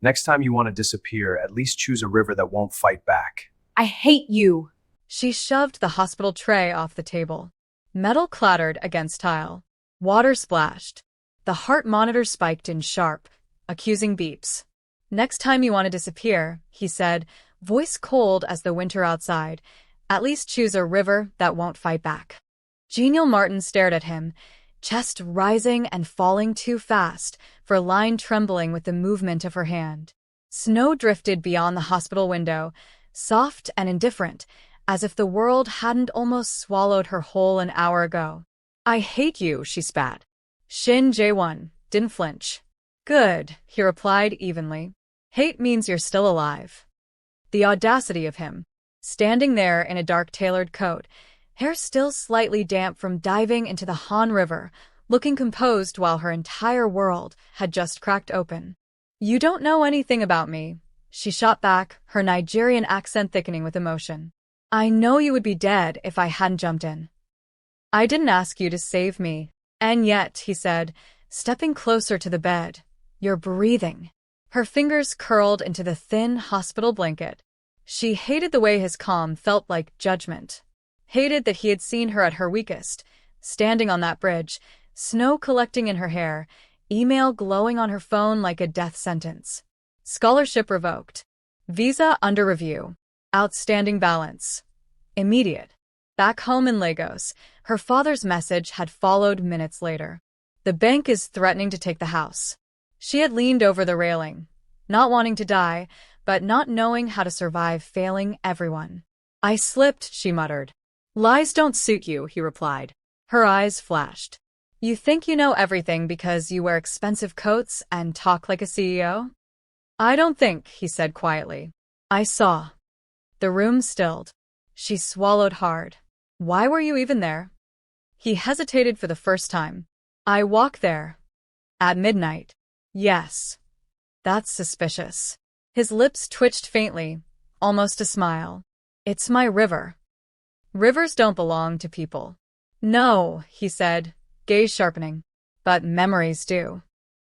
Next time you want to disappear, at least choose a river that won't fight back. I hate you. She shoved the hospital tray off the table. Metal clattered against tile. Water splashed. The heart monitor spiked in sharp, accusing beeps. Next time you want to disappear, he said, voice cold as the winter outside, at least choose a river that won't fight back. Jenial Martins stared at him, chest rising and falling too fast for line trembling with the movement of her hand. Snow drifted beyond the hospital window, soft and indifferent, as if the world hadn't almost swallowed her whole an hour ago. I hate you, she spat. Shin Jae-won didn't flinch. Good, he replied evenly. Hate means you're still alive. The audacity of him, standing there in a dark tailored coat, hair still slightly damp from diving into the Han River, looking composed while her entire world had just cracked open. You don't know anything about me, she shot back, her Nigerian accent thickening with emotion. I know you would be dead if I hadn't jumped in. I didn't ask you to save me. And yet, he said, stepping closer to the bed, you're breathing. Her fingers curled into the thin hospital blanket. She hated the way his calm felt like judgment. Hated that he had seen her at her weakest, standing on that bridge, snow collecting in her hair, email glowing on her phone like a death sentence. Scholarship revoked. Visa under review. Outstanding balance. Immediate. Back home in Lagos, her father's message had followed minutes later. The bank is threatening to take the house. She had leaned over the railing, not wanting to die, but not knowing how to survive failing everyone. I slipped, she muttered. Lies don't suit you, he replied. Her eyes flashed. You think you know everything because you wear expensive coats and talk like a CEO? I don't think, he said quietly. I saw. The room stilled. She swallowed hard. Why were you even there? He hesitated for the first time. I walk there. At midnight. Yes. That's suspicious. His lips twitched faintly, almost a smile. It's my river. Rivers don't belong to people. No, he said, gaze sharpening. But memories do.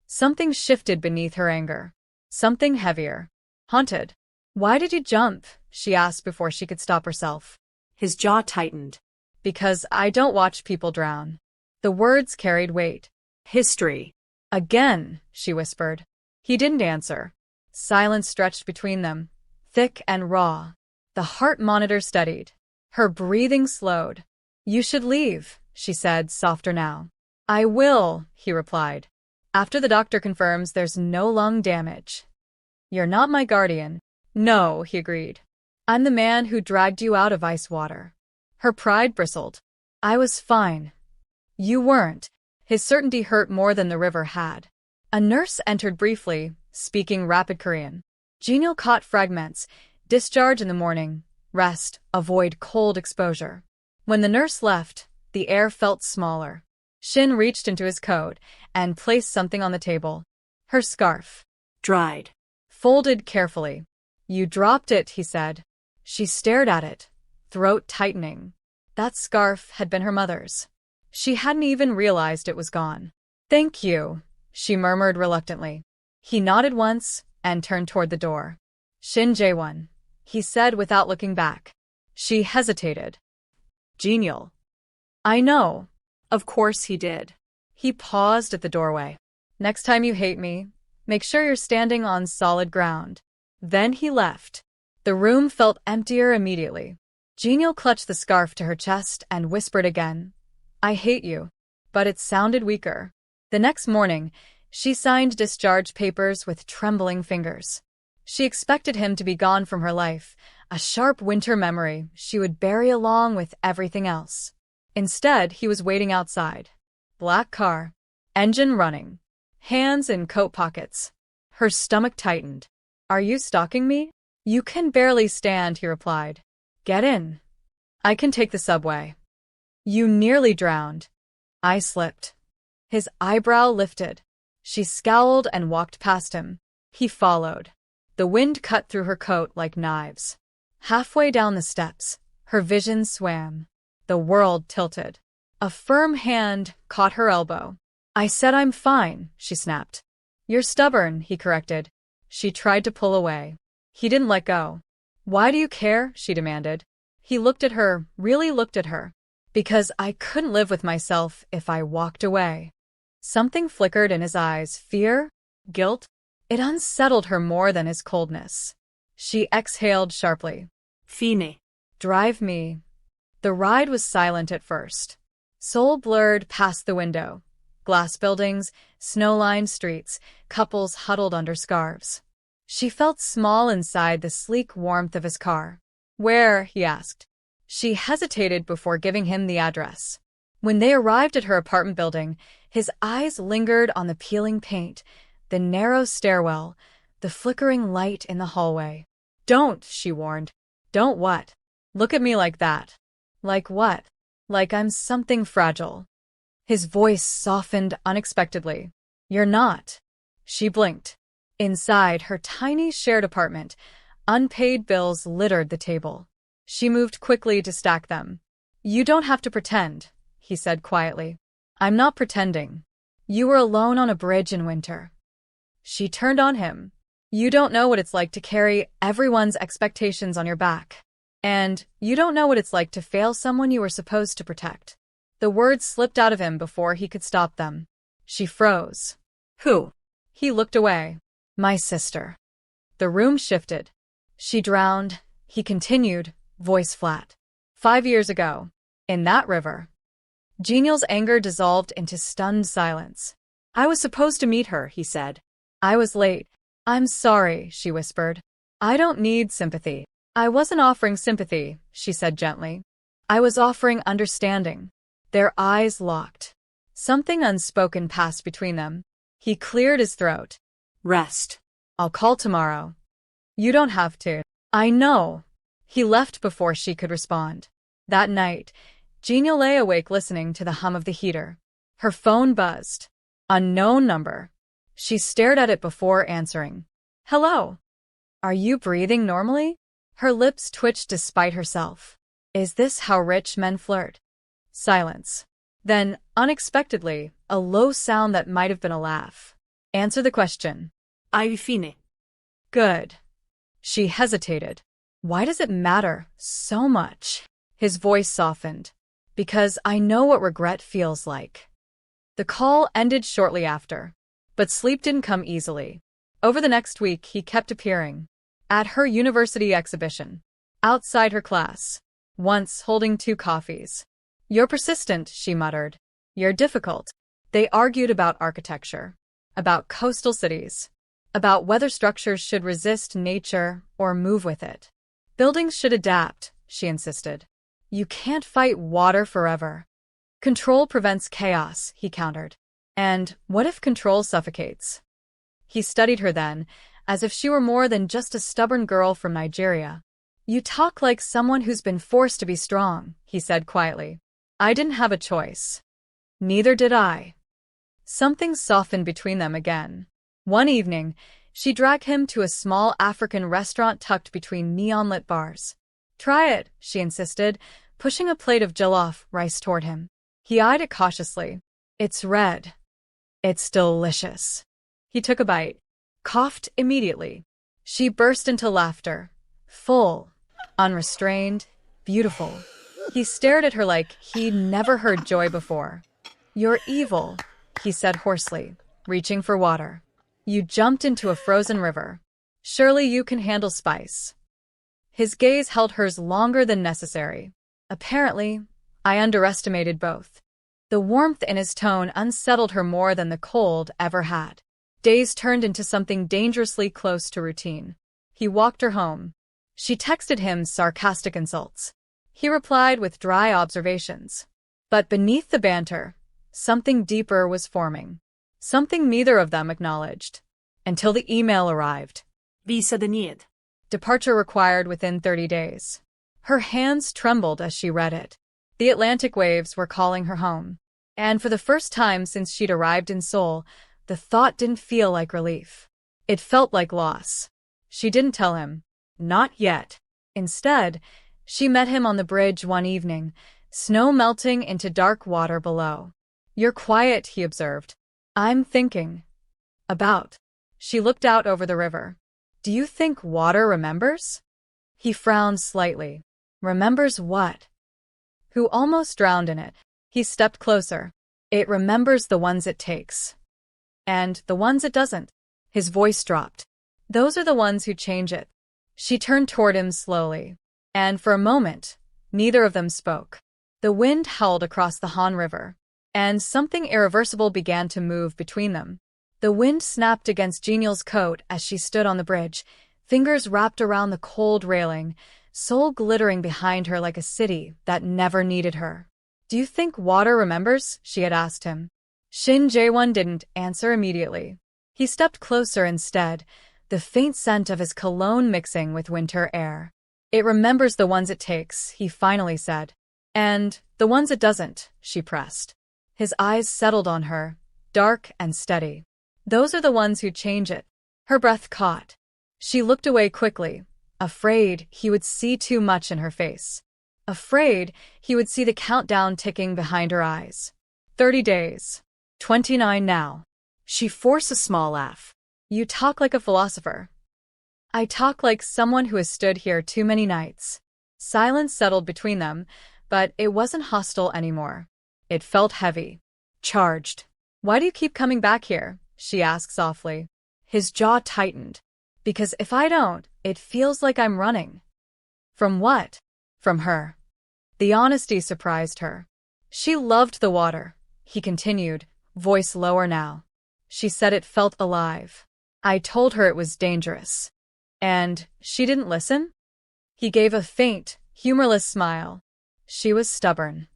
Something shifted beneath her anger. Something heavier. Haunted. Why did you jump? She asked before she could stop herself. His jaw tightened. Because I don't watch people drown. The words carried weight. History. Again, she whispered. He didn't answer. Silence stretched between them, thick and raw. The heart monitor steadied. Her breathing slowed. You should leave, she said, softer now. I will, he replied. After the doctor confirms there's no lung damage. You're not my guardian. No, he agreed. I'm the man who dragged you out of ice water. Her pride bristled. I was fine. You weren't. His certainty hurt more than the river had. A nurse entered briefly, speaking rapid Korean. Genial caught fragments. Discharge in the morning. Rest. Avoid cold exposure. When the nurse left, the air felt smaller. Shin reached into his coat and placed something on the table. Her scarf. Dried. Folded carefully. You dropped it, he said. She stared at it, throat tightening. That scarf had been her mother's. She hadn't even realized it was gone. Thank you, she murmured reluctantly. He nodded once and turned toward the door. Shin Jae-won, he said without looking back. She hesitated. Genial. I know. Of course he did. He paused at the doorway. Next time you hate me, make sure you're standing on solid ground. Then he left. The room felt emptier immediately. Genial clutched the scarf to her chest and whispered again, I hate you. But it sounded weaker. The next morning, she signed discharge papers with trembling fingers. She expected him to be gone from her life, a sharp winter memory she would bury along with everything else. Instead, he was waiting outside. Black car. Engine running. Hands in coat pockets. Her stomach tightened. Are you stalking me? You can barely stand, he replied. Get in. I can take the subway. You nearly drowned. I slipped. His eyebrow lifted. She scowled and walked past him. He followed. The wind cut through her coat like knives. Halfway down the steps, her vision swam. The world tilted. A firm hand caught her elbow. I said I'm fine, she snapped. You're stubborn, he corrected. She tried to pull away. He didn't let go. Why do you care? She demanded. He looked at her, really looked at her. Because I couldn't live with myself if I walked away. Something flickered in his eyes. Fear? Guilt? It unsettled her more than his coldness. She exhaled sharply. Fine. Drive me. The ride was silent at first. Seoul blurred past the window. Glass buildings, snow-lined streets, couples huddled under scarves. She felt small inside the sleek warmth of his car. Where? He asked. She hesitated before giving him the address. When they arrived at her apartment building, his eyes lingered on the peeling paint, the narrow stairwell, the flickering light in the hallway. Don't, she warned. Don't what? Look at me like that. Like what? Like I'm something fragile. His voice softened unexpectedly. You're not. She blinked. Inside her tiny shared apartment, unpaid bills littered the table. She moved quickly to stack them. You don't have to pretend, he said quietly. I'm not pretending. You were alone on a bridge in winter. She turned on him. You don't know what it's like to carry everyone's expectations on your back. And you don't know what it's like to fail someone you were supposed to protect. The words slipped out of him before he could stop them. She froze. Who? He looked away. My sister. The room shifted. She drowned, he continued, voice flat. 5 years ago. In that river. Genial's anger dissolved into stunned silence. I was supposed to meet her, he said. I was late. I'm sorry, she whispered. I don't need sympathy. I wasn't offering sympathy, she said gently. I was offering understanding. Their eyes locked. Something unspoken passed between them. He cleared his throat. Rest. I'll call tomorrow. You don't have to. I know. He left before she could respond. That night, Genial lay awake listening to the hum of the heater. Her phone buzzed. Unknown number. She stared at it before answering. Hello. Are you breathing normally? Her lips twitched despite herself. Is this how rich men flirt? Silence. Then, unexpectedly, a low sound that might have been a laugh. Answer the question. I've fine. Good. She hesitated. Why does it matter so much? His voice softened. Because I know what regret feels like. The call ended shortly after. But sleep didn't come easily. Over the next week, he kept appearing. At her university exhibition. Outside her class. Once holding 2 coffees. You're persistent, she muttered. You're difficult. They argued about architecture. About coastal cities. About whether structures should resist nature or move with it. Buildings should adapt, she insisted. You can't fight water forever. Control prevents chaos, he countered. And what if control suffocates? He studied her then, as if she were more than just a stubborn girl from Nigeria. You talk like someone who's been forced to be strong, he said quietly. I didn't have a choice. Neither did I. Something softened between them again. One evening, she dragged him to a small African restaurant tucked between neon-lit bars. Try it, she insisted, pushing a plate of jollof rice toward him. He eyed it cautiously. It's red. It's delicious. He took a bite, coughed immediately. She burst into laughter. Full, unrestrained, beautiful. He stared at her like he'd never heard joy before. You're evil, he said hoarsely, reaching for water. You jumped into a frozen river. Surely you can handle spice. His gaze held hers longer than necessary. Apparently, I underestimated both. The warmth in his tone unsettled her more than the cold ever had. Days turned into something dangerously close to routine. He walked her home. She texted him sarcastic insults. He replied with dry observations. But beneath the banter, something deeper was forming. Something neither of them acknowledged. Until the email arrived. Visa denied. Departure required within 30 days. Her hands trembled as she read it. The Atlantic waves were calling her home. And for the first time since she'd arrived in Seoul, the thought didn't feel like relief. It felt like loss. She didn't tell him. Not yet. Instead, she met him on the bridge one evening, snow melting into dark water below. You're quiet, he observed. I'm thinking. About. She looked out over the river. Do you think water remembers? He frowned slightly. Remembers what? Who almost drowned in it. He stepped closer. It remembers the ones it takes. And the ones it doesn't. His voice dropped. Those are the ones who change it. She turned toward him slowly. And for a moment, neither of them spoke. The wind howled across the Han River, and something irreversible began to move between them. The wind snapped against Jenial's coat as she stood on the bridge, fingers wrapped around the cold railing, Seoul glittering behind her like a city that never needed her. Do you think water remembers? She had asked him. Shin Jae-won didn't answer immediately. He stepped closer instead, the faint scent of his cologne mixing with winter air. It remembers the ones it takes, he finally said. And the ones it doesn't, she pressed. His eyes settled on her, dark and steady. Those are the ones who change it. Her breath caught. She looked away quickly, afraid he would see too much in her face. Afraid he would see the countdown ticking behind her eyes. 30 days. 29 now. She forced a small laugh. You talk like a philosopher. I talk like someone who has stood here too many nights. Silence settled between them, but it wasn't hostile anymore. It felt heavy. Charged. Why do you keep coming back here? She asked softly. His jaw tightened. Because if I don't, it feels like I'm running. From what? From her. The honesty surprised her. She loved the water, he continued, voice lower now. She said it felt alive. I told her it was dangerous. And she didn't listen? He gave a faint, humorless smile. She was stubborn.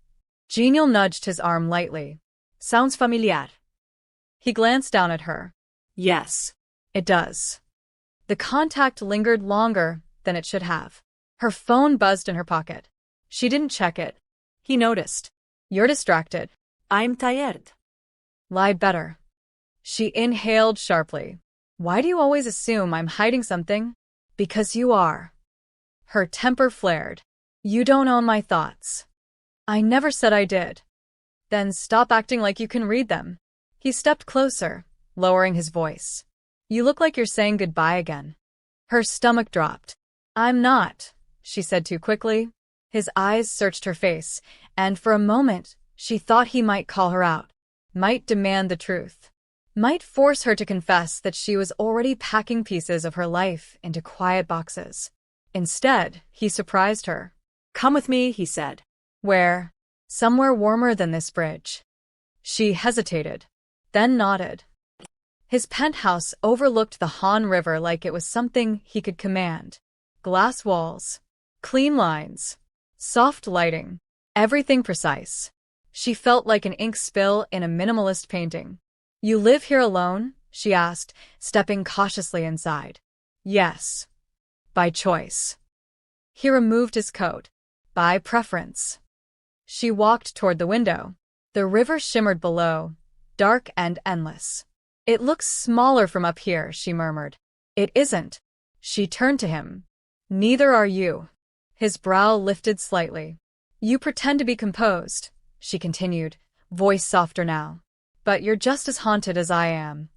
Jenial nudged his arm lightly. Sounds familiar. He glanced down at her. Yes. It does. The contact lingered longer than it should have. Her phone buzzed in her pocket. She didn't check it. He noticed. You're distracted. I'm tired. Lie better. She inhaled sharply. Why do you always assume I'm hiding something? Because you are. Her temper flared. You don't own my thoughts. I never said I did. Then stop acting like you can read them. He stepped closer, lowering his voice. You look like you're saying goodbye again. Her stomach dropped. I'm not, she said too quickly. His eyes searched her face, and for a moment, she thought he might call her out, might demand the truth, might force her to confess that she was already packing pieces of her life into quiet boxes. Instead, he surprised her. Come with me, he said. Where? Somewhere warmer than this bridge. She hesitated, then nodded. His penthouse overlooked the Han River like it was something he could command. Glass walls, clean lines, soft lighting, everything precise. She felt like an ink spill in a minimalist painting. You live here alone? She asked, stepping cautiously inside. Yes. By choice. He removed his coat. By preference. She walked toward the window. The river shimmered below, dark and endless. It looks smaller from up here, she murmured. It isn't. She turned to him. Neither are you. His brow lifted slightly. You pretend to be composed, she continued, voice softer now. But you're just as haunted as I am.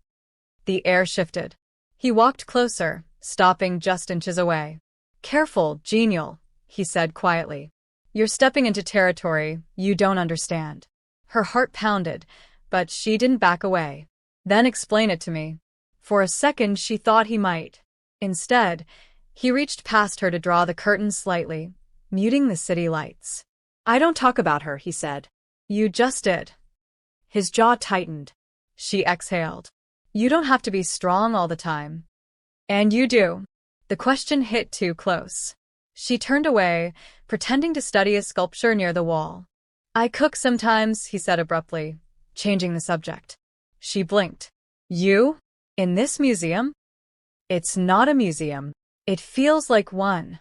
The air shifted. He walked closer, stopping just inches away. Careful, Jenial, he said quietly. You're stepping into territory you don't understand. Her heart pounded, but she didn't back away. Then explain it to me. For a second she thought he might. Instead, he reached past her to draw the curtains slightly, muting the city lights. I don't talk about her, he said. You just did. His jaw tightened. She exhaled. You don't have to be strong all the time. And you do. The question hit too close. She turned away, pretending to study a sculpture near the wall. I cook sometimes, he said abruptly, changing the subject. She blinked. You? In this museum? It's not a museum. It feels like one.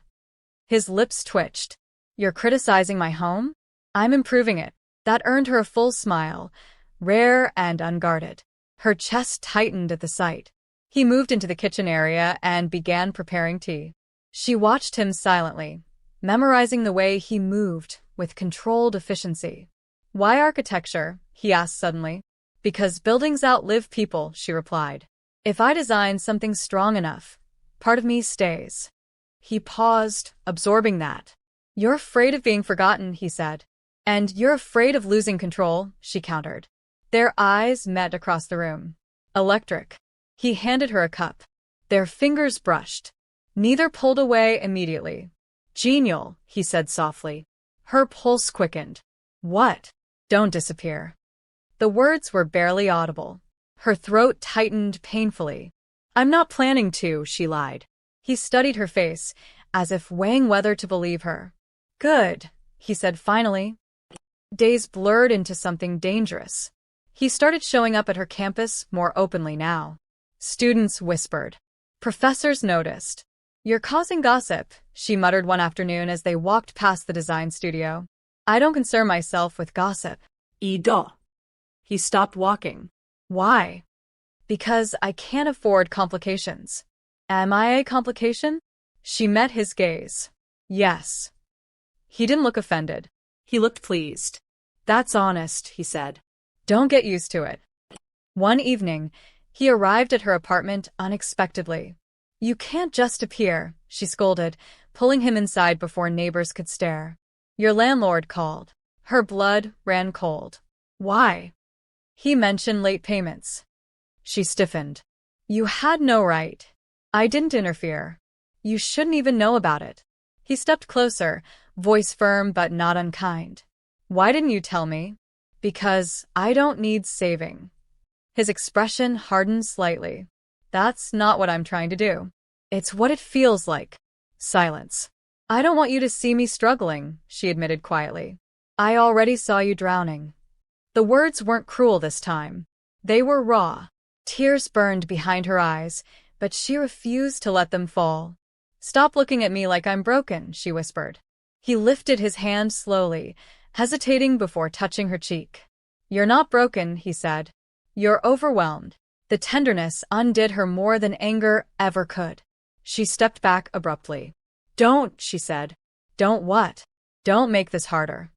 His lips twitched. You're criticizing my home? I'm improving it. That earned her a full smile, rare and unguarded. Her chest tightened at the sight. He moved into the kitchen area and began preparing tea. She watched him silently, memorizing the way he moved with controlled efficiency. Why architecture? He asked suddenly. Because buildings outlive people, she replied. If I design something strong enough, part of me stays. He paused, absorbing that. You're afraid of being forgotten, he said. And you're afraid of losing control, she countered. Their eyes met across the room. Electric. He handed her a cup. Their fingers brushed. Neither pulled away immediately. Genial, he said softly. Her pulse quickened. What? Don't disappear. The words were barely audible. Her throat tightened painfully. I'm not planning to, she lied. He studied her face, as if weighing whether to believe her. Good, he said finally. Days blurred into something dangerous. He started showing up at her campus more openly now. Students whispered. Professors noticed. You're causing gossip, she muttered one afternoon as they walked past the design studio. I don't concern myself with gossip. Ido. He stopped walking. Why? Because I can't afford complications. Am I a complication? She met his gaze. Yes. He didn't look offended. He looked pleased. That's honest, he said. Don't get used to it. One evening, he arrived at her apartment unexpectedly. You can't just appear, she scolded, pulling him inside before neighbors could stare. Your landlord called. Her blood ran cold. Why? He mentioned late payments. She stiffened. You had no right. I didn't interfere. You shouldn't even know about it. He stepped closer, voice firm but not unkind. Why didn't you tell me? Because I don't need saving. His expression hardened slightly. That's not what I'm trying to do. It's what it feels like. Silence. I don't want you to see me struggling, she admitted quietly. I already saw you drowning. The words weren't cruel this time. They were raw. Tears burned behind her eyes, but she refused to let them fall. Stop looking at me like I'm broken, she whispered. He lifted his hand slowly, hesitating before touching her cheek. You're not broken, he said. You're overwhelmed. The tenderness undid her more than anger ever could. She stepped back abruptly. Don't, she said. Don't what? Don't make this harder.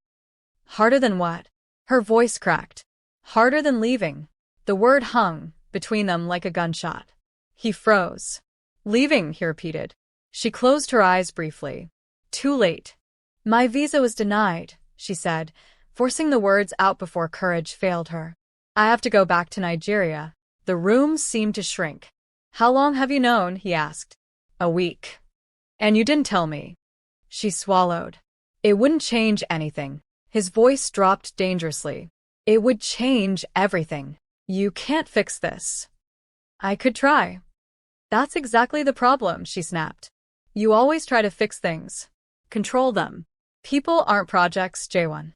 Harder than what? Her voice cracked. Harder than leaving. The word hung between them like a gunshot. He froze. Leaving, he repeated. She closed her eyes briefly. Too late. My visa was denied, she said, forcing the words out before courage failed her. I have to go back to Nigeria. The room seemed to shrink. How long have you known? He asked. A week. And you didn't tell me. She swallowed. It wouldn't change anything. His voice dropped dangerously. It would change everything. You can't fix this. I could try. That's exactly the problem, she snapped. You always try to fix things. Control them. People aren't projects, Jae-won.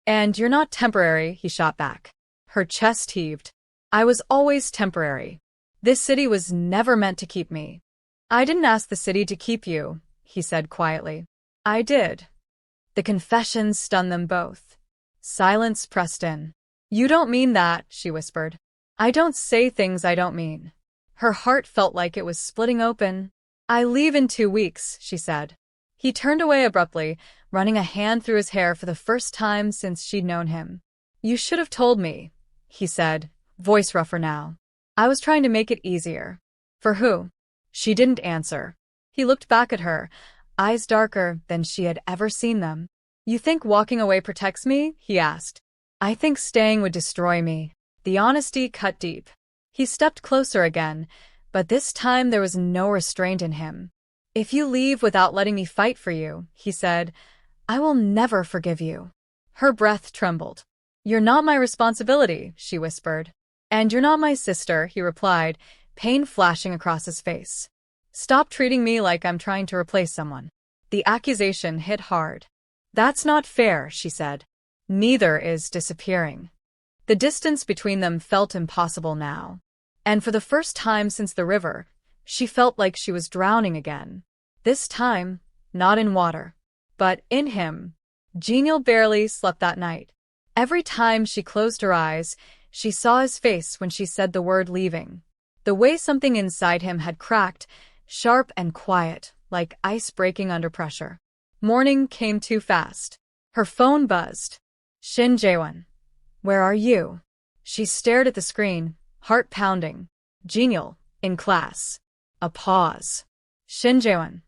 And you're not temporary, he shot back. Her chest heaved. I was always temporary. This city was never meant to keep me. I didn't ask the city to keep you, he said quietly. I did. The confession stunned them both. Silence pressed in. You don't mean that, she whispered. I don't say things I don't mean. Her heart felt like it was splitting open. I leave in 2 weeks, she said. He turned away abruptly, running a hand through his hair for the first time since she'd known him. You should have told me, he said, voice rougher now. I was trying to make it easier. For who? She didn't answer. He looked back at her, eyes darker than she had ever seen them. You think walking away protects me? He asked. I think staying would destroy me. The honesty cut deep. He stepped closer again, but this time there was no restraint in him. If you leave without letting me fight for you, he said, I will never forgive you. Her breath trembled. You're not my responsibility, she whispered. And you're not my sister, he replied, pain flashing across his face. Stop treating me like I'm trying to replace someone. The accusation hit hard. That's not fair, she said. Neither is disappearing. The distance between them felt impossible now. And for the first time since the river, she felt like she was drowning again. This time, not in water, but in him. Jenial barely slept that night. Every time she closed her eyes, she saw his face when she said the word leaving. The way something inside him had cracked, sharp and quiet, like ice breaking under pressure. Morning came too fast. Her phone buzzed. Shin Jae-won. Where are you? She stared at the screen, heart pounding. Jenial, In class. A pause. Shin Jae-won.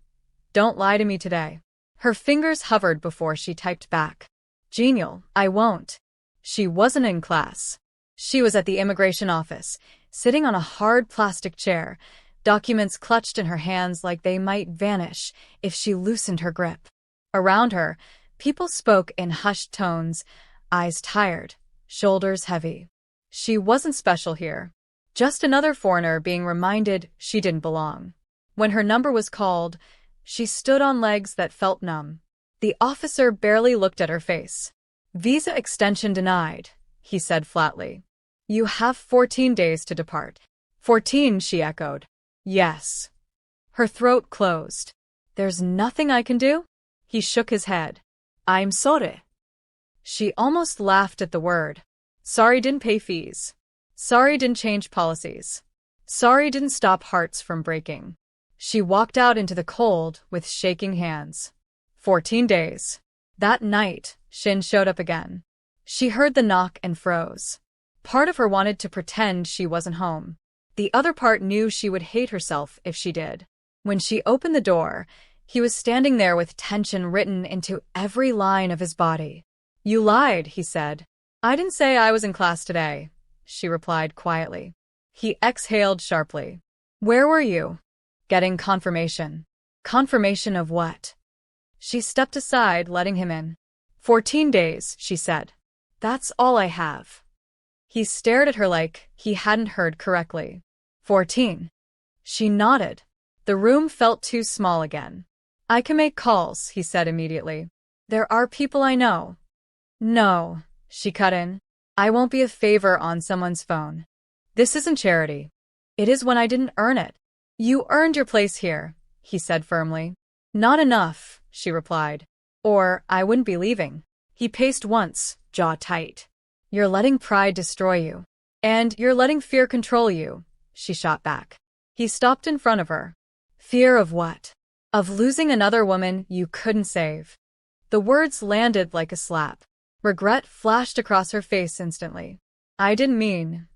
Don't lie to me today. Her fingers hovered before she typed back. Genial, I won't. She wasn't in class. She was at the immigration office, sitting on a hard plastic chair, documents clutched in her hands like they might vanish if she loosened her grip. Around her, people spoke in hushed tones, eyes tired, shoulders heavy. She wasn't special here. Just another foreigner being reminded she didn't belong. When her number was called, she stood on legs that felt numb. The officer barely looked at her face. Visa extension denied, he said flatly. You have 14 days to depart. 14, she echoed. Yes. Her throat closed. There's nothing I can do? He shook his head. I'm sorry. She almost laughed at the word. Sorry didn't pay fees. Sorry didn't change policies. Sorry didn't stop hearts from breaking. She walked out into the cold with shaking hands. 14 days. That night, Shin showed up again. She heard the knock and froze. Part of her wanted to pretend she wasn't home. The other part knew she would hate herself if she did. When she opened the door, he was standing there with tension written into every line of his body. You lied, he said. I didn't say I was in class today, she replied quietly. He exhaled sharply. Where were you? Getting confirmation. Confirmation of what? She stepped aside, letting him in. 14 days, she said. That's all I have. He stared at her like he hadn't heard correctly. 14. She nodded. The room felt too small again. I can make calls, he said immediately. There are people I know. No, she cut in. I won't be a favor on someone's phone. This isn't charity. It is when I didn't earn it. You earned your place here, he said firmly. Not enough, she replied. Or I wouldn't be leaving. He paced once, jaw tight. You're letting pride destroy you. And you're letting fear control you, she shot back. He stopped in front of her. Fear of what? Of losing another woman you couldn't save. The words landed like a slap. Regret flashed across her face instantly. I didn't mean.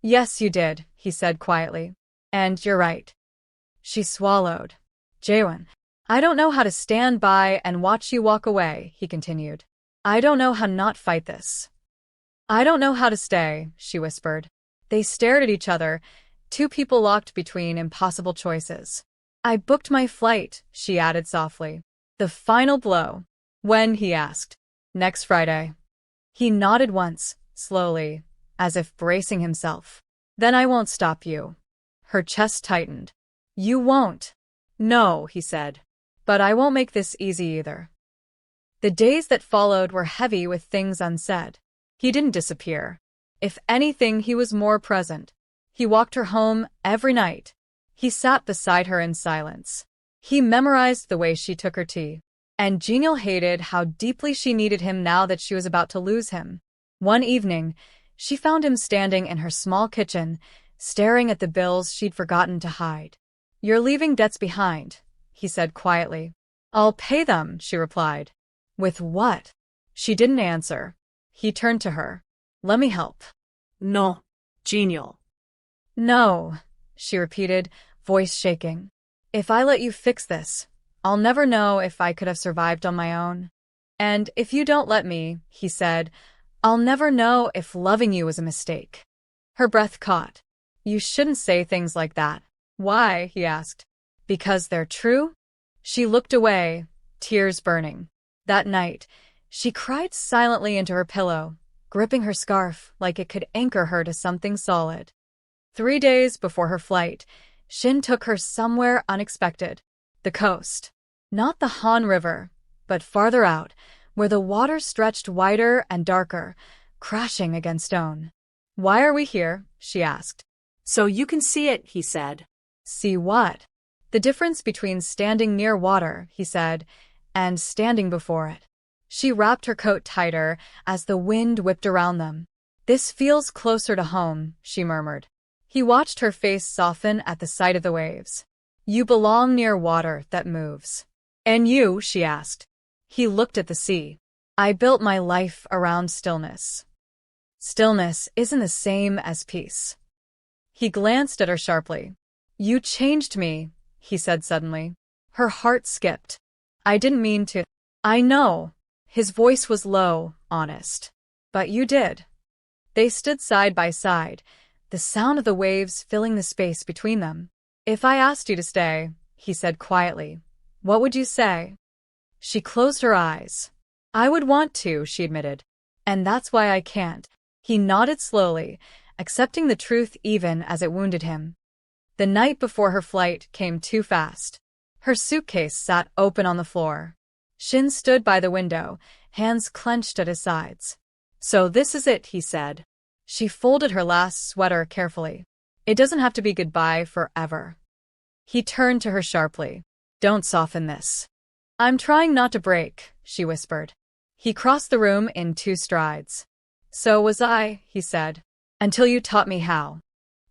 Yes, you did, he said quietly. And you're right. She swallowed. Jae-won, I don't know how to stand by and watch you walk away, he continued. I don't know how not fight this. I don't know how to stay, she whispered. They stared at each other, two people locked between impossible choices. I booked my flight, she added softly. The final blow. When, he asked. Next Friday. He nodded once, slowly, as if bracing himself. Then I won't stop you. Her chest tightened. You won't. No, he said. But I won't make this easy either. The days that followed were heavy with things unsaid. He didn't disappear. If anything, he was more present. He walked her home every night. He sat beside her in silence. He memorized the way she took her tea. And Jenial hated how deeply she needed him now that she was about to lose him. One evening, she found him standing in her small kitchen, staring at the bills she'd forgotten to hide. You're leaving debts behind, he said quietly. I'll pay them, she replied. With what? She didn't answer. He turned to her. Let me help. No, Genial. No, she repeated, voice shaking. If I let you fix this, I'll never know if I could have survived on my own. And if you don't let me, he said, I'll never know if loving you was a mistake. Her breath caught. You shouldn't say things like that. Why? He asked. Because they're true? She looked away, tears burning. That night, she cried silently into her pillow, gripping her scarf like it could anchor her to something solid. 3 days before her flight, Shin took her somewhere unexpected. The coast. Not the Han River, but farther out, where the water stretched wider and darker, crashing against stone. Why are we here? She asked. So you can see it, he said. See what? The difference between standing near water, he said, and standing before it. She wrapped her coat tighter as the wind whipped around them. This feels closer to home, she murmured. He watched her face soften at the sight of the waves. You belong near water that moves. And you? She asked. He looked at the sea. I built my life around stillness. Stillness isn't the same as peace. He glanced at her sharply. You changed me, he said suddenly. Her heart skipped. I didn't mean to. I know. His voice was low, honest. But you did. They stood side by side, the sound of the waves filling the space between them. If I asked you to stay, he said quietly, what would you say? She closed her eyes. I would want to, she admitted. And that's why I can't. He nodded slowly, accepting the truth even as it wounded him. The night before her flight came too fast. Her suitcase sat open on the floor. Shin stood by the window, hands clenched at his sides. So this is it, he said. She folded her last sweater carefully. It doesn't have to be goodbye forever. He turned to her sharply. Don't soften this. I'm trying not to break, she whispered. He crossed the room in 2 strides. So was I, he said. Until you taught me how.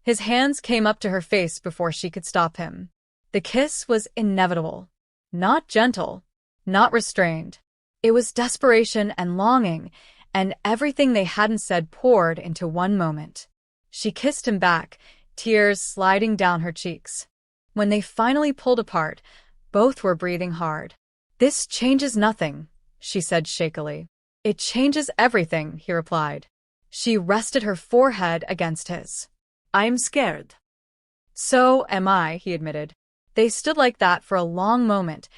His hands came up to her face before she could stop him. The kiss was inevitable. Not gentle. Not restrained. It was desperation and longing, and everything they hadn't said poured into one moment. She kissed him back, tears sliding down her cheeks. When they finally pulled apart, both were breathing hard. This changes nothing, she said shakily. It changes everything, he replied. She rested her forehead against his. I'm scared. So am I, he admitted. They stood like that for a long moment,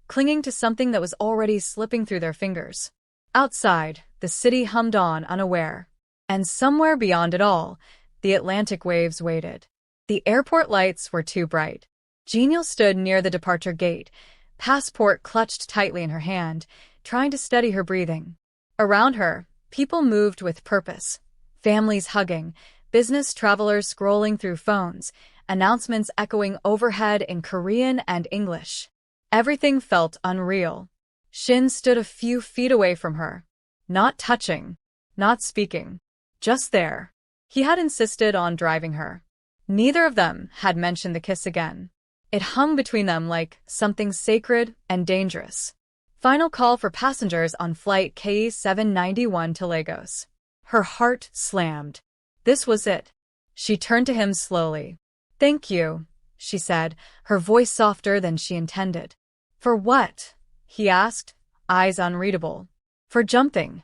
clinging to something that was already slipping through their fingers. Outside, the city hummed on unaware. And somewhere beyond it all, the Atlantic waves waited. The airport lights were too bright. Jenial stood near the departure gate, passport clutched tightly in her hand, trying to steady her breathing. Around her, people moved with purpose. Families hugging, business travelers scrolling through phones, announcements echoing overhead in Korean and English. Everything felt unreal. Shin stood a few feet away from her. Not touching, not speaking. Just there. He had insisted on driving her. Neither of them had mentioned the kiss again. It hung between them like something sacred and dangerous. Final call for passengers on flight KE-791 to Lagos. Her heart slammed. This was it. She turned to him slowly. Thank you, she said, her voice softer than she intended. For what? He asked, eyes unreadable. For jumping.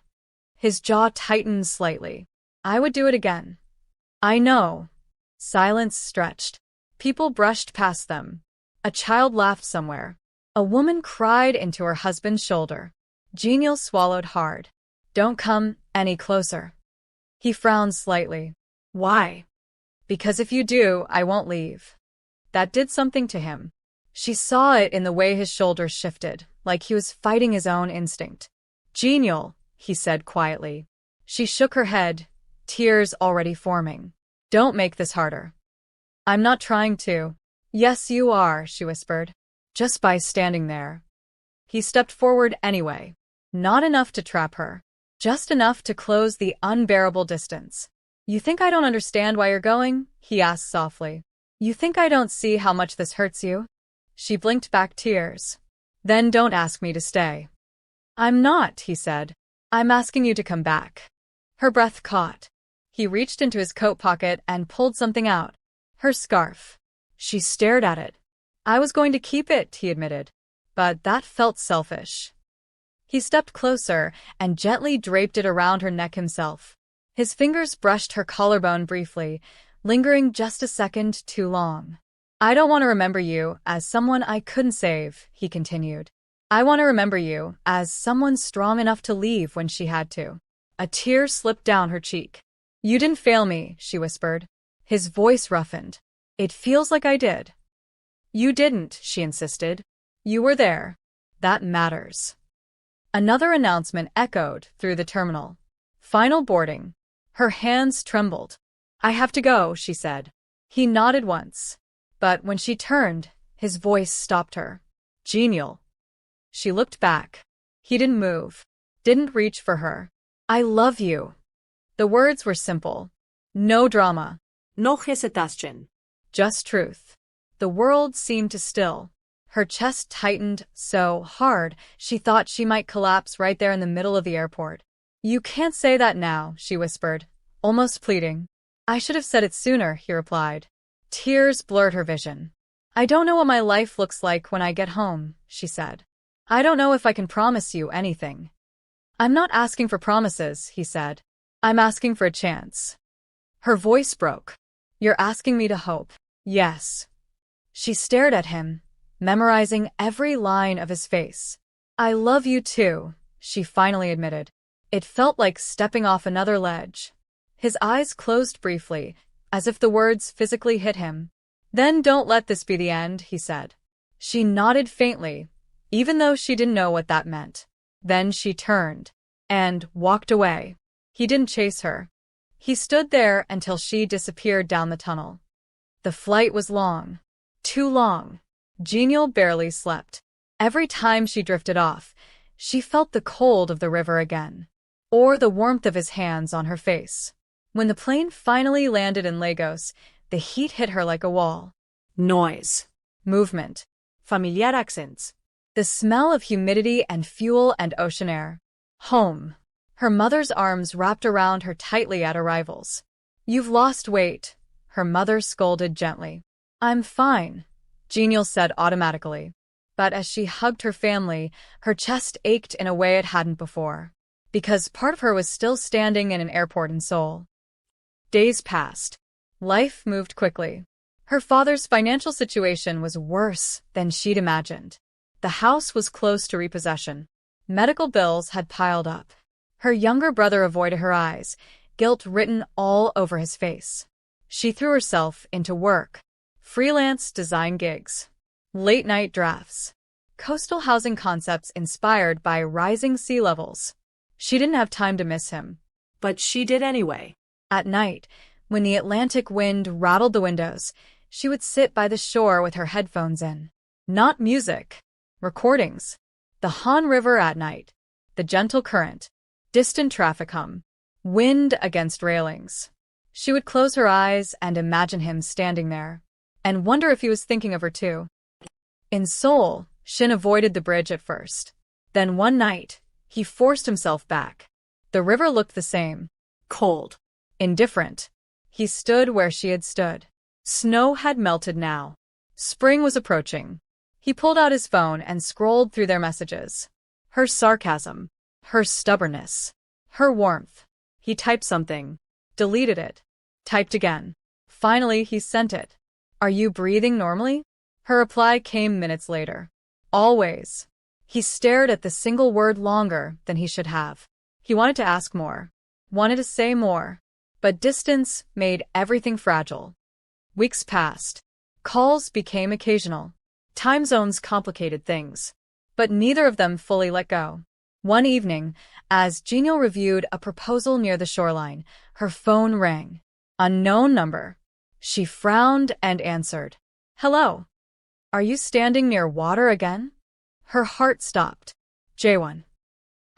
His jaw tightened slightly. I would do it again. I know. Silence stretched. People brushed past them. A child laughed somewhere. A woman cried into her husband's shoulder. Jenial swallowed hard. Don't come any closer. He frowned slightly. Why? Because if you do, I won't leave. That did something to him. She saw it in the way his shoulders shifted, like he was fighting his own instinct. Jenial, he said quietly. She shook her head, tears already forming. Don't make this harder. I'm not trying to. Yes, you are, she whispered. Just by standing there. He stepped forward anyway. Not enough to trap her. Just enough to close the unbearable distance. You think I don't understand why you're going? He asked softly. You think I don't see how much this hurts you? She blinked back tears. Then don't ask me to stay. I'm not, he said. I'm asking you to come back. Her breath caught. He reached into his coat pocket and pulled something out. Her scarf. She stared at it. I was going to keep it, he admitted. But that felt selfish. He stepped closer and gently draped it around her neck himself. His fingers brushed her collarbone briefly, lingering just a second too long. I don't want to remember you as someone I couldn't save, he continued. I want to remember you as someone strong enough to leave when she had to. A tear slipped down her cheek. You didn't fail me, she whispered. His voice roughened. It feels like I did. You didn't, she insisted. You were there. That matters. Another announcement echoed through the terminal. Final boarding. Her hands trembled. I have to go, she said. He nodded once. But when she turned, his voice stopped her. Jenial. She looked back. He didn't move. Didn't reach for her. I love you. The words were simple. No drama. No hesitation. Just truth. The world seemed to still. Her chest tightened so hard she thought she might collapse right there in the middle of the airport. You can't say that now, she whispered, almost pleading. I should have said it sooner, he replied. Tears blurred her vision. I don't know what my life looks like when I get home, she said. I don't know if I can promise you anything. I'm not asking for promises, he said. I'm asking for a chance. Her voice broke. You're asking me to hope. Yes. She stared at him, memorizing every line of his face. I love you too, she finally admitted. It felt like stepping off another ledge. His eyes closed briefly, as if the words physically hit him. Then don't let this be the end, he said. She nodded faintly, even though she didn't know what that meant. Then she turned and walked away. He didn't chase her. He stood there until she disappeared down the tunnel. The flight was long. Too long. Jenial barely slept. Every time she drifted off, she felt the cold of the river again, or the warmth of his hands on her face. When the plane finally landed in Lagos, the heat hit her like a wall. Noise. Movement. Familiar accents. The smell of humidity and fuel and ocean air. Home. Her mother's arms wrapped around her tightly at arrivals. You've lost weight, her mother scolded gently. I'm fine, Jenial said automatically. But as she hugged her family, her chest ached in a way it hadn't before, because part of her was still standing in an airport in Seoul. Days passed. Life moved quickly. Her father's financial situation was worse than she'd imagined. The house was close to repossession. Medical bills had piled up. Her younger brother avoided her eyes, guilt written all over his face. She threw herself into work. Freelance design gigs. Late-night drafts. Coastal housing concepts inspired by rising sea levels. She didn't have time to miss him. But she did anyway. At night, when the Atlantic wind rattled the windows, she would sit by the shore with her headphones in. Not music. Recordings. The Han River at night. The gentle current. Distant traffic hum. Wind against railings. She would close her eyes and imagine him standing there, and wonder if he was thinking of her too. In Seoul, Shin avoided the bridge at first. Then one night, he forced himself back. The river looked the same. Cold. Indifferent. He stood where she had stood. Snow had melted now. Spring was approaching. He pulled out his phone and scrolled through their messages. Her sarcasm. Her stubbornness. Her warmth. He typed something. Deleted it. Typed again. Finally, he sent it. Are you breathing normally? Her reply came minutes later. Always. He stared at the single word longer than he should have. He wanted to ask more. Wanted to say more. But distance made everything fragile. Weeks passed. Calls became occasional. Time zones complicated things. But neither of them fully let go. One evening, as Jenial reviewed a proposal near the shoreline, her phone rang. Unknown number. She frowned and answered. Hello. Are you standing near water again? Her heart stopped. Jae-won.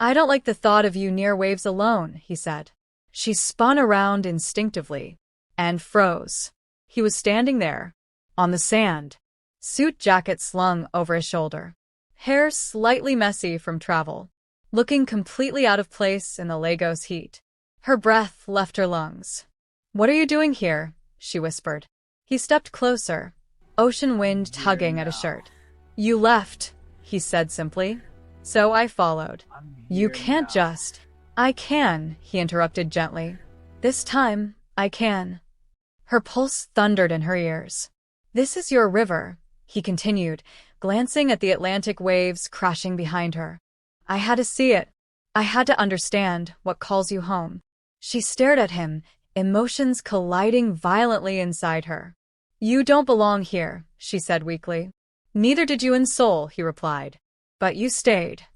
I don't like the thought of you near waves alone, he said. She spun around instinctively and froze. He was standing there, on the sand, suit jacket slung over his shoulder, hair slightly messy from travel, looking completely out of place in the Lagos heat. Her breath left her lungs. What are you doing here? She whispered. He stepped closer, ocean wind tugging at his shirt. You left, he said simply. So I followed. You can't just. I can, he interrupted gently. This time, I can. Her pulse thundered in her ears. This is your river, he continued, glancing at the Atlantic waves crashing behind her. I had to see it. I had to understand what calls you home. She stared at him, emotions colliding violently inside her. You don't belong here, she said weakly. Neither did you in Seoul, he replied. But you stayed.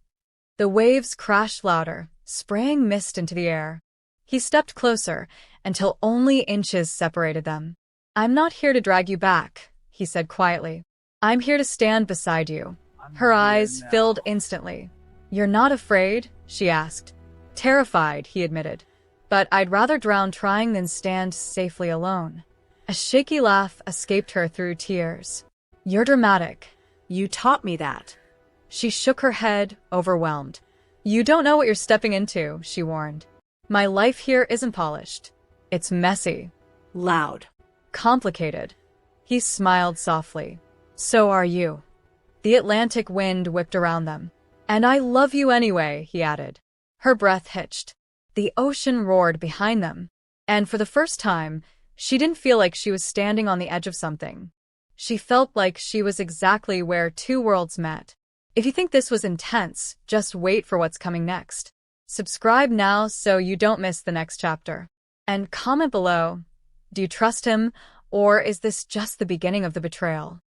The waves crashed louder, spraying mist into the air. He stepped closer, until only inches separated them. I'm not here to drag you back, he said quietly. I'm here to stand beside you. Her eyes filled instantly. You're not afraid? She asked. Terrified, he admitted. But I'd rather drown trying than stand safely alone. A shaky laugh escaped her through tears. You're dramatic. You taught me that. She shook her head, overwhelmed. You don't know what you're stepping into, she warned. My life here isn't polished. It's messy. Loud. Complicated. He smiled softly. So are you. The Atlantic wind whipped around them. And I love you anyway, he added. Her breath hitched. The ocean roared behind them. And for the first time, she didn't feel like she was standing on the edge of something. She felt like she was exactly where two worlds met. If you think this was intense, just wait for what's coming next. Subscribe now so you don't miss the next chapter. And comment below, do you trust him, or is this just the beginning of the betrayal?